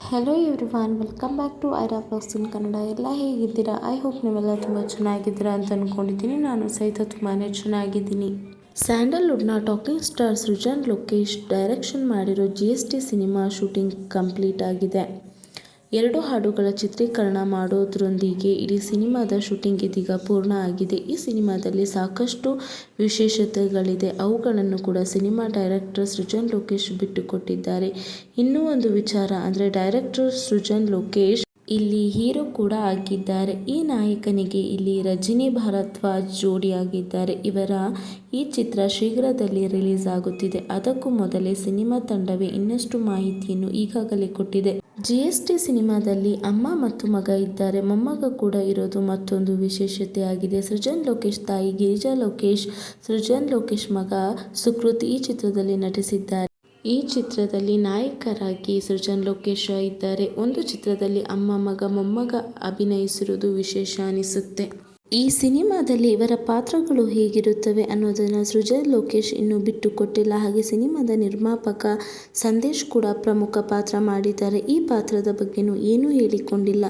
Hello everyone, welcome back to Aira vlogs in Kannada. ಎಲ್ಲ ಹೇಗಿದ್ದೀರಾ? I hope ನೀವೆಲ್ಲ ತುಂಬ ಚೆನ್ನಾಗಿದ್ದೀರಾ ಅಂತ ಅಂದ್ಕೊಂಡಿದ್ದೀನಿ. ನಾನು ಸಹಿತ ತುಂಬಾ ಚೆನ್ನಾಗಿದ್ದೀನಿ. ಸ್ಯಾಂಡಲ್ವುಡ್ನ talking star Srujan Lokesh direction ಮಾಡಿರೋ GST ಸಿನಿಮಾ ಶೂಟಿಂಗ್ ಕಂಪ್ಲೀಟ್ ಆಗಿದೆ. 2 ಹಾಡುಗಳ ಚಿತ್ರೀಕರಣ ಮಾಡೋದ್ರೊಂದಿಗೆ ಇಡೀ ಸಿನಿಮಾದ ಶೂಟಿಂಗ್ ಇದೀಗ ಪೂರ್ಣ ಆಗಿದೆ. ಈ ಸಿನಿಮಾದಲ್ಲಿ ಸಾಕಷ್ಟು ವಿಶೇಷತೆಗಳಿದೆ. ಅವುಗಳನ್ನು ಕೂಡ ಸಿನಿಮಾ ಡೈರೆಕ್ಟರ್ ಸೃಜನ್ ಲೋಕೇಶ್ ಬಿಟ್ಟುಕೊಟ್ಟಿದ್ದಾರೆ. ಇನ್ನೂ ಒಂದು ವಿಚಾರ ಅಂದರೆ ಡೈರೆಕ್ಟರ್ ಸೃಜನ್ ಲೋಕೇಶ್ ಇಲ್ಲಿ ಹೀರೋ ಕೂಡ ಆಗಿದ್ದಾರೆ. ಈ ನಾಯಕನಿಗೆ ಇಲ್ಲಿ ರಜನಿ ಭಾರದ್ವಾಜ್ ಜೋಡಿಯಾಗಿದ್ದಾರೆ. ಇವರ ಈ ಚಿತ್ರ ಶೀಘ್ರದಲ್ಲಿ ರಿಲೀಸ್ ಆಗುತ್ತಿದೆ. ಅದಕ್ಕೂ ಮೊದಲೇ ಸಿನಿಮಾ ತಂಡವೇ ಇನ್ನಷ್ಟು ಮಾಹಿತಿಯನ್ನು ಈಗಾಗಲೇ ಕೊಟ್ಟಿದೆ. GST ಸಿನಿಮಾದಲ್ಲಿ ಅಮ್ಮ ಮತ್ತು ಮಗ ಇದ್ದಾರೆ. ಮೊಮ್ಮಗ ಕೂಡ ಇರೋದು ಮತ್ತೊಂದು ವಿಶೇಷತೆಯಾಗಿದೆ. ಸೃಜನ್ ಲೋಕೇಶ್ ತಾಯಿ ಗಿರಿಜಾ ಲೋಕೇಶ್, ಸೃಜನ್ ಲೋಕೇಶ್ ಮಗ ಸುಕೃತ್ ಈ ಚಿತ್ರದಲ್ಲಿ ನಟಿಸಿದ್ದಾರೆ. ಈ ಚಿತ್ರದಲ್ಲಿ ನಾಯಕರಾಗಿ ಸೃಜನ್ ಲೋಕೇಶ್ ಇದ್ದಾರೆ. ಒಂದು ಚಿತ್ರದಲ್ಲಿ ಅಮ್ಮ, ಮಗ, ಮೊಮ್ಮಗ ಅಭಿನಯಿಸಿರುವುದು ವಿಶೇಷ ಅನಿಸುತ್ತೆ. ಈ ಸಿನಿಮಾದಲ್ಲಿ ಇವರ ಪಾತ್ರಗಳು ಹೇಗಿರುತ್ತವೆ ಅನ್ನೋದನ್ನು ಸೃಜನ್ ಲೋಕೇಶ್ ಇನ್ನೂ ಬಿಟ್ಟುಕೊಟ್ಟಿಲ್ಲ. ಹಾಗೆ ಸಿನಿಮಾದ ನಿರ್ಮಾಪಕ ಸಂದೇಶ್ ಕೂಡ ಪ್ರಮುಖ ಪಾತ್ರ ಮಾಡಿದ್ದಾರೆ. ಈ ಪಾತ್ರದ ಬಗ್ಗೆನೂ ಏನೂ ಹೇಳಿಕೊಂಡಿಲ್ಲ,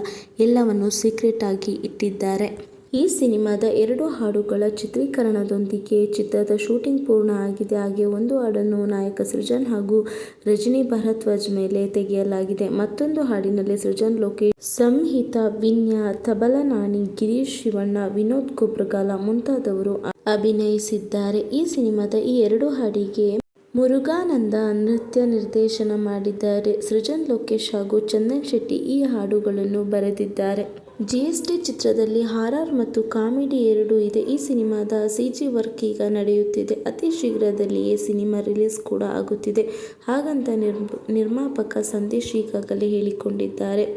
ಎಲ್ಲವನ್ನು ಸೀಕ್ರೆಟ್ ಆಗಿ ಇಟ್ಟಿದ್ದಾರೆ. ಈ ಸಿನಿಮಾದ 2 ಹಾಡುಗಳ ಚಿತ್ರೀಕರಣದೊಂದಿಗೆ ಚಿತ್ರದ ಶೂಟಿಂಗ್ ಪೂರ್ಣ ಆಗಿದೆ. ಹಾಗೆ ಒಂದು ಹಾಡನ್ನು ನಾಯಕ ಸೃಜನ್ ಹಾಗೂ ರಜನಿ ಭಾರದ್ವಾಜ್ ಮೇಲೆ ತೆಗೆಯಲಾಗಿದೆ. ಮತ್ತೊಂದು ಹಾಡಿನಲ್ಲಿ ಸೃಜನ್ ಲೋಕೇಶ್, ಸಂಹಿತಾ, ವಿನ್ಯಾ, ತಬಲಾ ನಾಣಿ, ಗಿರೀಶ್ ಶಿವಣ್ಣ, ವಿನೋದ್ ಕೊಬ್ರಗಾಲ ಮುಂತಾದವರು ಅಭಿನಯಿಸಿದ್ದಾರೆ. ಈ ಸಿನಿಮಾದ ಈ 2 ಹಾಡಿಗೆ ಮುರುಗಾನಂದ ನೃತ್ಯ ನಿರ್ದೇಶನ ಮಾಡಿದ್ದಾರೆ. ಸೃಜನ್ ಲೋಕೇಶ್ ಹಾಗೂ ಚಂದನ್ ಶೆಟ್ಟಿ ಈ ಹಾಡುಗಳನ್ನು ಬರೆದಿದ್ದಾರೆ. GST ಚಿತ್ರದಲ್ಲಿ ಹಾರರ್ ಮತ್ತು ಕಾಮಿಡಿ ಎರಡೂ ಇದೆ. ಈ ಸಿನಿಮಾದ CG ವರ್ಕ್ ಈಗ ನಡೆಯುತ್ತಿದೆ. ಅತಿ ಶೀಘ್ರದಲ್ಲಿಯೇ ಸಿನಿಮಾ ರಿಲೀಸ್ ಕೂಡ ಆಗುತ್ತಿದೆ ಹಾಗಂತ ನಿರ್ಮಾಪಕ ಸಂದೇಶ್ ಈಗಾಗಲೇ ಹೇಳಿಕೊಂಡಿದ್ದಾರೆ.